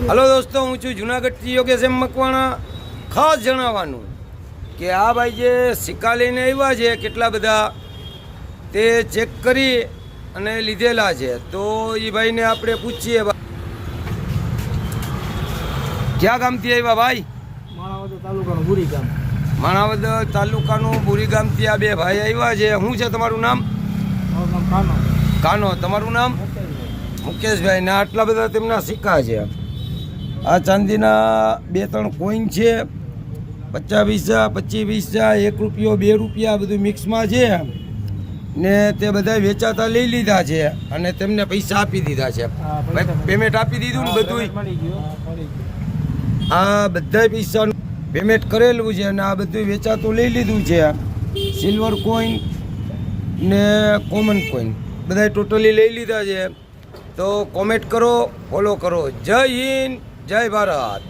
Hello દોસ્તો, હું છું જુનાગઢથી યોગેશ એમ મકવાણા. ખાસ જણાવવાનું કે આ ભાઈ જે સિક્કા લઈને આવ્યા છે કેટલા બધા તે ચેક કરી અને લીધેલા છે. તો એ ભાઈને આપણે પૂછીએ, ક્યાં ગામથી આવ્યા ભાઈ? માણાવદર તાલુકાનું બુરી ગામ. માણાવદર તાલુકાનું બુરી ગામથી આ બે ભાઈ આવ્યા છે. શું છે તમારું નામ? મારું નામ કાનો. કાનો. તમારું નામ? મુકેશભાઈ. ને આટલા બધા તેમના સિક્કા છે. આ ચાંદીના 2-3 કોઈન છે, 50 પૈસા, 25 પૈસા, 1 રૂપિયો, 2 રૂપિયા, બધું મિક્સમાં છે. ને તે બધા વેચાતા લઈ લીધા છે અને તેમને પૈસા આપી દીધા છે. પેમેન્ટ આપી દીધું ને બધું. આ બધા પૈસાનું પેમેન્ટ કરેલું છે અને આ બધું વેચાતું લઈ લીધું છે. સિલ્વર કોઈન ને કોમન કોઈન બધા ટોટલી લઈ લીધા છે. તો કોમેન્ટ કરો, ફોલો કરો. જય હિન્દ, જય ભારત.